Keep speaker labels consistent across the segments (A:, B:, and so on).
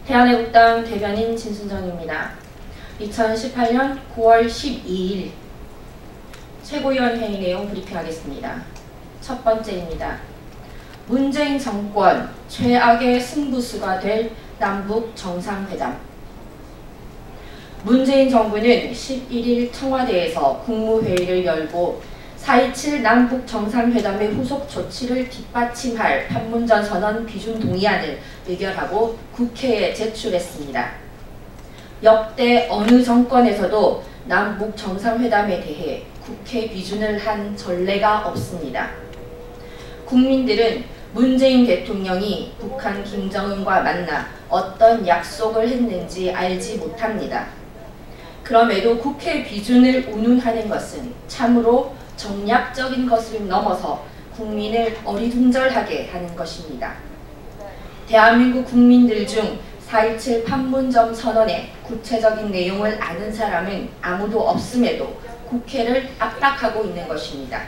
A: 대한애국당 대변인 진순정입니다. 2018년 9월 12일 최고위원 회의 내용 브리핑하겠습니다. 첫 번째입니다. 문재인 정권 최악의 승부수가 될 남북 정상회담. 문재인 정부는 11일 청와대에서 국무회의를 열고 4.27 남북 정상회담의 후속 조치를 뒷받침할 판문점 선언 비준 동의안을 의결하고 국회에 제출했습니다. 역대 어느 정권에서도 남북 정상회담에 대해 국회 비준을 한 전례가 없습니다. 국민들은 문재인 대통령이 북한 김정은과 만나 어떤 약속을 했는지 알지 못합니다. 그럼에도 국회 비준을 운운하는 것은 참으로 정략적인 것을 넘어서 국민을 어리둥절하게 하는 것입니다. 대한민국 국민들 중 4.27 판문점 선언의 구체적인 내용을 아는 사람은 아무도 없음에도 국회를 압박하고 있는 것입니다.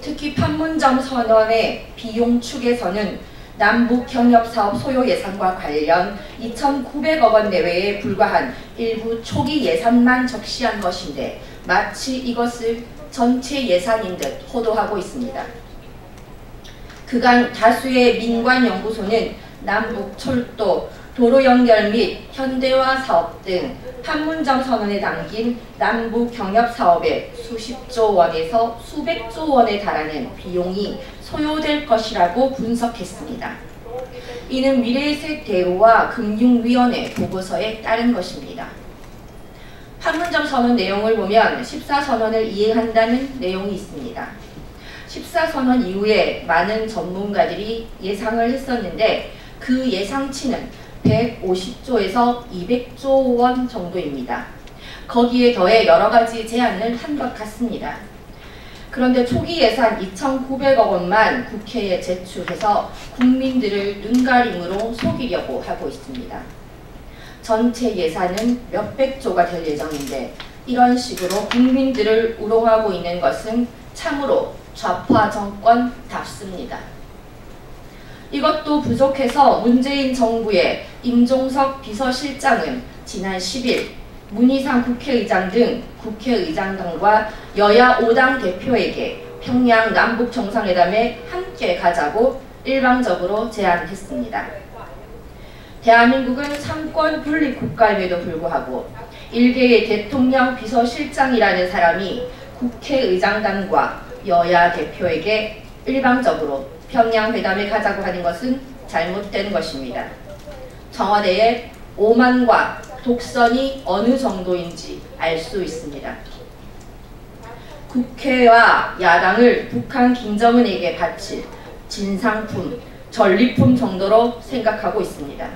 A: 특히 판문점 선언의 비용 축에서는 남북 경협사업 소요 예산과 관련 2,900억 원 내외에 불과한 일부 초기 예산만 적시한 것인데 마치 이것을 전체 예산인 듯 호도하고 있습니다. 그간 다수의 민관연구소는 남북 철도, 도로 연결 및 현대화 사업 등 판문점 선언에 담긴 남북 경협 사업에 수십조 원에서 수백조 원에 달하는 비용이 소요될 것이라고 분석했습니다. 이는 미래의색 대우와 금융위원회 보고서에 따른 것입니다. 판문점 선언 내용을 보면 14선언을 이행한다는 내용이 있습니다. 14선언 이후에 많은 전문가들이 예상을 했었는데 그 예상치는 150조에서 200조 원 정도입니다. 거기에 더해 여러 가지 제안을 한 것 같습니다. 그런데 초기 예산 2,900억 원만 국회에 제출해서 국민들을 눈가림으로 속이려고 하고 있습니다. 전체 예산은 몇백조가 될 예정인데 이런 식으로 국민들을 우롱하고 있는 것은 참으로 좌파 정권답습니다. 이것도 부족해서 문재인 정부의 임종석 비서실장은 지난 10일 문희상 국회의장 등 국회의장단과 여야 5당 대표에게 평양 남북 정상회담에 함께 가자고 일방적으로 제안했습니다. 대한민국은 삼권 분립 국가임에도 불구하고 일개의 대통령 비서실장이라는 사람이 국회의장단과 여야 대표에게 일방적으로 평양 회담에 가자고 하는 것은 잘못된 것입니다. 청와대의 오만과 독선이 어느 정도인지 알 수 있습니다. 국회와 야당을 북한 김정은에게 바칠 진상품, 전리품 정도로 생각하고 있습니다.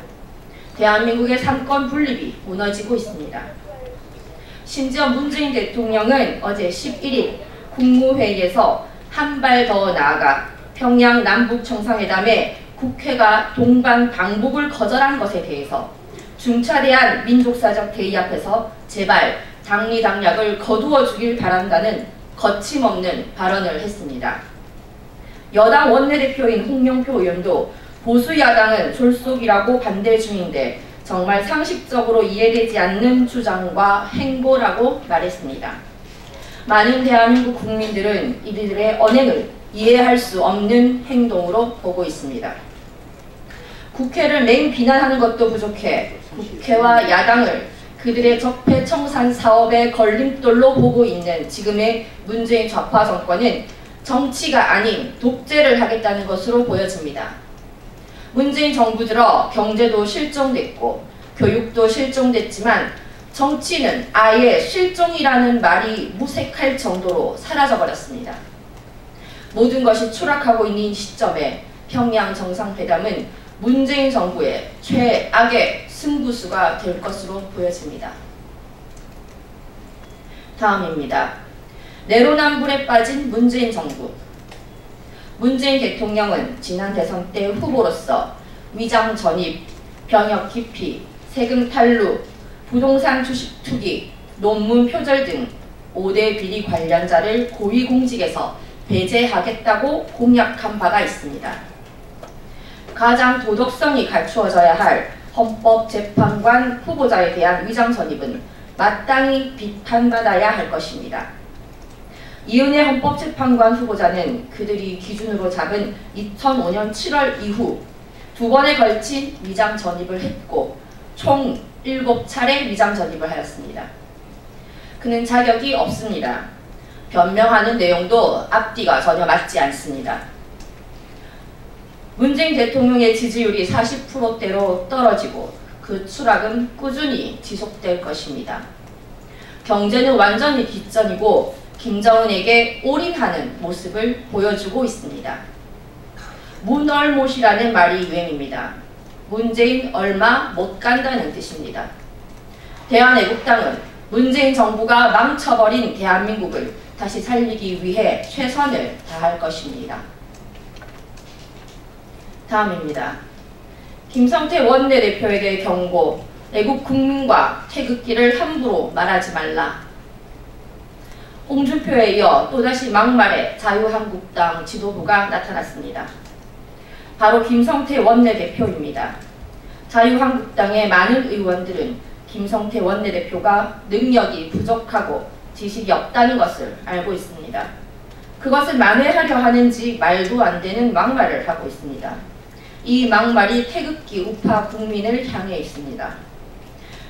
A: 대한민국의 삼권 분립이 무너지고 있습니다. 심지어 문재인 대통령은 어제 11일 국무회의에서 한 발 더 나아가 평양 남북 정상회담에 국회가 동반 방북을 거절한 것에 대해서 중차대한 민족사적 대의 앞에서 제발 당리당략을 거두어 주길 바란다는 거침없는 발언을 했습니다. 여당 원내대표인 홍영표 의원도 보수 야당은 졸속이라고 반대 중인데 정말 상식적으로 이해되지 않는 주장과 행보라고 말했습니다. 많은 대한민국 국민들은 이들의 언행을 이해할 수 없는 행동으로 보고 있습니다. 국회를 맹비난하는 것도 부족해 국회와 야당을 그들의 적폐청산 사업의 걸림돌로 보고 있는 지금의 문재인 좌파 정권은 정치가 아닌 독재를 하겠다는 것으로 보여집니다. 문재인 정부 들어 경제도 실종됐고 교육도 실종됐지만 정치는 아예 실종이라는 말이 무색할 정도로 사라져버렸습니다. 모든 것이 추락하고 있는 시점에 평양 정상회담은 문재인 정부의 최악의 승부수가 될 것으로 보여집니다. 다음입니다. 내로남불에 빠진 문재인 정부. 문재인 대통령은 지난 대선 때 후보로서 위장 전입, 병역 기피, 세금 탈루, 부동산 주식 투기, 논문 표절 등 5대 비리 관련자를 고위공직에서 배제하겠다고 공약한 바가 있습니다. 가장 도덕성이 갖추어져야 할 헌법재판관 후보자에 대한 위장 전입은 마땅히 비판받아야 할 것입니다. 이은혜 헌법재판관 후보자는 그들이 기준으로 잡은 2005년 7월 이후 2번에 걸친 위장 전입을 했고 총 7차례 위장 전입을 하였습니다. 그는 자격이 없습니다. 변명하는 내용도 앞뒤가 전혀 맞지 않습니다. 문재인 대통령의 지지율이 40%대로 떨어지고 그 추락은 꾸준히 지속될 것입니다. 경제는 완전히 뒷전이고 김정은에게 올인하는 모습을 보여주고 있습니다. 문얼못이라는 말이 유행입니다. 문재인 얼마 못 간다는 뜻입니다. 대한애국당은 문재인 정부가 망쳐버린 대한민국을 다시 살리기 위해 최선을 다할 것입니다. 다음입니다. 김성태 원내대표에게 경고, 애국 국민과 태극기를 함부로 말하지 말라. 홍준표에 이어 또다시 막말에 자유한국당 지도부가 나타났습니다. 바로 김성태 원내대표입니다. 자유한국당의 많은 의원들은 김성태 원내대표가 능력이 부족하고 지식이 없다는 것을 알고 있습니다. 그것을 만회하려 하는지 말도 안 되는 막말을 하고 있습니다. 이 막말이 태극기 우파 국민을 향해 있습니다.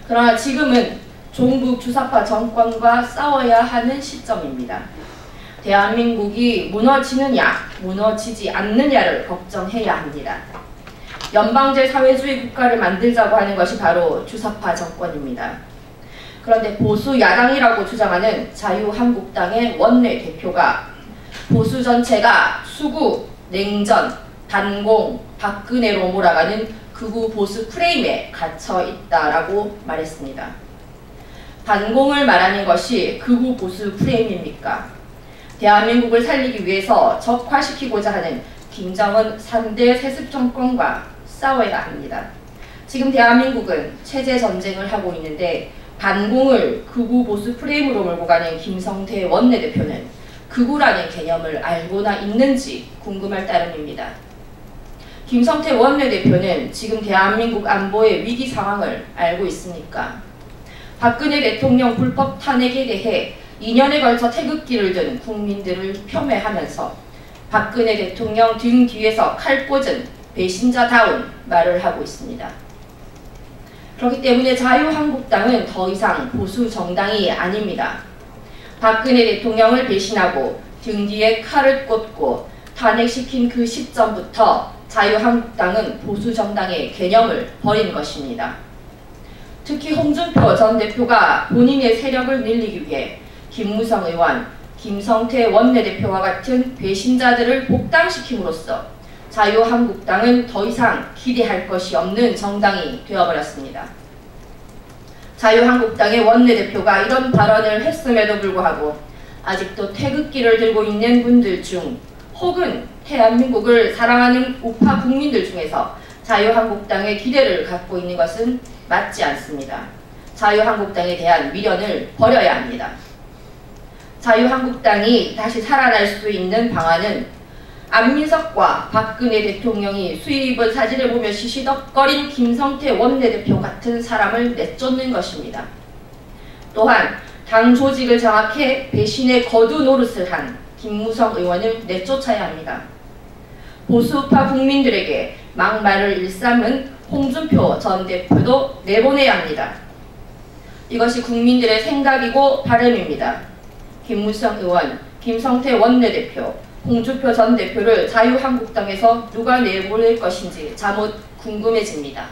A: 그러나 지금은 종북 주사파 정권과 싸워야 하는 시점입니다. 대한민국이 무너지느냐, 무너지지 않느냐를 걱정해야 합니다. 연방제 사회주의 국가를 만들자고 하는 것이 바로 주사파 정권입니다. 그런데 보수 야당이라고 주장하는 자유한국당의 원내대표가 보수 전체가 수구, 냉전, 반공, 박근혜로 몰아가는 극우 보수 프레임에 갇혀 있다라고 말했습니다. 반공을 말하는 것이 극우 보수 프레임입니까? 대한민국을 살리기 위해서 적화시키고자 하는 김정은 3대 세습 정권과 싸워야 합니다. 지금 대한민국은 체제 전쟁을 하고 있는데 반공을 극우 보수 프레임으로 몰고 가는 김성태 원내대표는 극우라는 개념을 알고나 있는지 궁금할 따름입니다. 김성태 원내대표는 지금 대한민국 안보의 위기 상황을 알고 있습니까? 박근혜 대통령 불법 탄핵에 대해 2년에 걸쳐 태극기를 든 국민들을 폄훼하면서 박근혜 대통령 등 뒤에서 칼 꽂은 배신자다운 말을 하고 있습니다. 그렇기 때문에 자유한국당은 더 이상 보수 정당이 아닙니다. 박근혜 대통령을 배신하고 등 뒤에 칼을 꽂고 탄핵시킨 그 시점부터 자유한국당은 보수 정당의 개념을 버린 것입니다. 특히 홍준표 전 대표가 본인의 세력을 늘리기 위해 김무성 의원, 김성태 원내대표와 같은 배신자들을 복당시킴으로써 자유한국당은 더 이상 기대할 것이 없는 정당이 되어버렸습니다. 자유한국당의 원내대표가 이런 발언을 했음에도 불구하고 아직도 태극기를 들고 있는 분들 중 혹은 대한민국을 사랑하는 우파 국민들 중에서 자유한국당의 기대를 갖고 있는 것은 맞지 않습니다. 자유한국당에 대한 미련을 버려야 합니다. 자유한국당이 다시 살아날 수 있는 방안은 안민석과 박근혜 대통령이 수위 입은 사진을 보며 시시덕거린 김성태 원내대표 같은 사람을 내쫓는 것입니다. 또한 당 조직을 장악해 배신의 거두 노릇을 한 김무성 의원을 내쫓아야 합니다. 보수파 국민들에게 막말을 일삼은 홍준표 전 대표도 내보내야 합니다. 이것이 국민들의 생각이고 바람입니다. 김무성 의원, 김성태 원내대표, 홍준표 전 대표를 자유한국당에서 누가 내보낼 것인지 자못 궁금해집니다.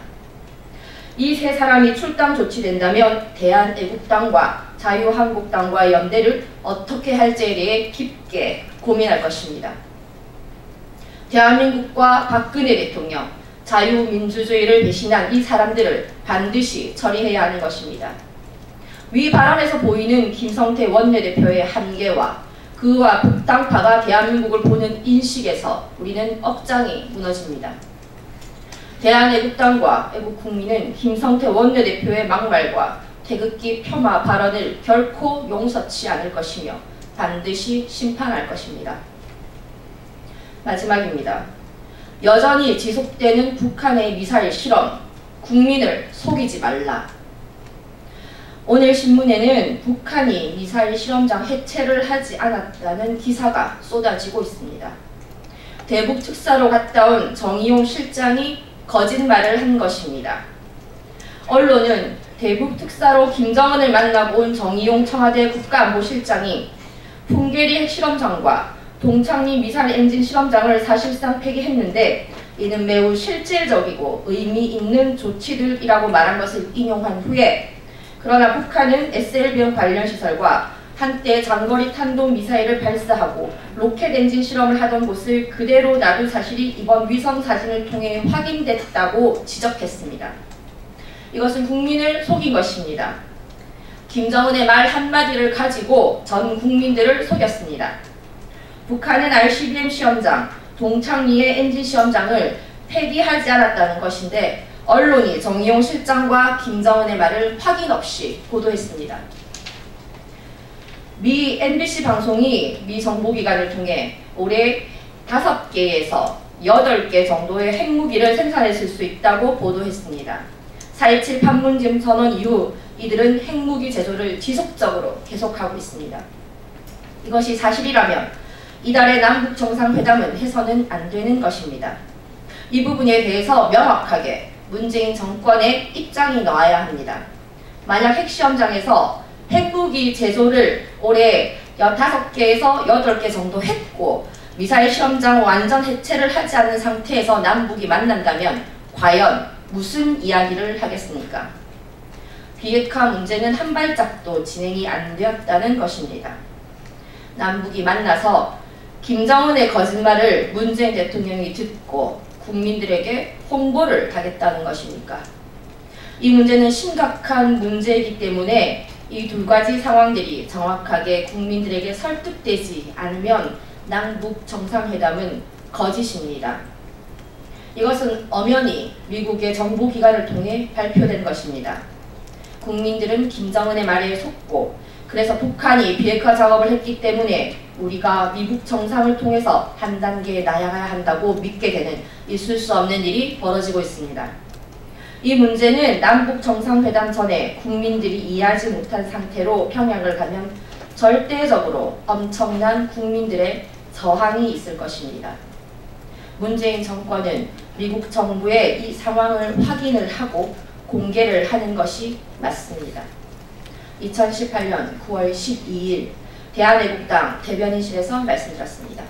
A: 이 세 사람이 출당 조치된다면 대한애국당과 자유한국당과의 연대를 어떻게 할지에 대해 깊게 고민할 것입니다. 대한민국과 박근혜 대통령, 자유민주주의를 배신한 이 사람들을 반드시 처리해야 하는 것입니다. 위 발언에서 보이는 김성태 원내대표의 한계와 그와 복당파가 대한민국을 보는 인식에서 우리는 억장이 무너집니다. 대한애국당과 애국국민은 김성태 원내대표의 막말과 태극기 폄하 발언을 결코 용서치 않을 것이며 반드시 심판할 것입니다. 마지막입니다. 여전히 지속되는 북한의 미사일 실험, 국민을 속이지 말라. 오늘 신문에는 북한이 미사일 실험장 해체를 하지 않았다는 기사가 쏟아지고 있습니다. 대북 특사로 갔다 온 정의용 실장이 거짓말을 한 것입니다. 언론은 대북 특사로 김정은을 만나고 온 정의용 청와대 국가안보실장이 풍계리 핵실험장과 동창리 미사일 엔진 실험장을 사실상 폐기했는데 이는 매우 실질적이고 의미 있는 조치들이라고 말한 것을 인용한 후에 그러나 북한은 SLBM 관련 시설과 한때 장거리 탄도미사일을 발사하고 로켓 엔진 실험을 하던 곳을 그대로 놔둔 사실이 이번 위성 사진을 통해 확인됐다고 지적했습니다. 이것은 국민을 속인 것입니다. 김정은의 말 한마디를 가지고 전 국민들을 속였습니다. 북한은 RCBM 시험장, 동창리의 엔진 시험장을 폐기하지 않았다는 것인데 언론이 정의용 실장과 김정은의 말을 확인 없이 보도했습니다. 미 MBC 방송이 미 정보기관을 통해 올해 5개에서 8개 정도의 핵무기를 생산했을 수 있다고 보도했습니다. 4.27 판문점 선언 이후 이들은 핵무기 제조를 지속적으로 계속하고 있습니다. 이것이 사실이라면 이달의 남북 정상회담은 해서는 안 되는 것입니다. 이 부분에 대해서 명확하게 문재인 정권의 입장이 나와야 합니다. 만약 핵시험장에서 핵무기 제조를 올해 5개에서 8개 정도 했고 미사일 시험장 완전 해체를 하지 않은 상태에서 남북이 만난다면 과연 무슨 이야기를 하겠습니까? 비핵화 문제는 한 발짝도 진행이 안 되었다는 것입니다. 남북이 만나서 김정은의 거짓말을 문재인 대통령이 듣고 국민들에게 홍보를 하겠다는 것입니까? 이 문제는 심각한 문제이기 때문에 이 두 가지 상황들이 정확하게 국민들에게 설득되지 않으면 남북 정상회담은 거짓입니다. 이것은 엄연히 미국의 정보기관을 통해 발표된 것입니다. 국민들은 김정은의 말에 속고 그래서 북한이 비핵화 작업을 했기 때문에 우리가 미국 정상을 통해서 한 단계 나아가야 한다고 믿게 되는 있을 수 없는 일이 벌어지고 있습니다. 이 문제는 남북 정상회담 전에 국민들이 이해하지 못한 상태로 평양을 가면 절대적으로 엄청난 국민들의 저항이 있을 것입니다. 문재인 정권은 미국 정부의 이 상황을 확인을 하고 공개를 하는 것이 맞습니다. 2018년 9월 12일 대한애국당 대변인실에서 말씀드렸습니다.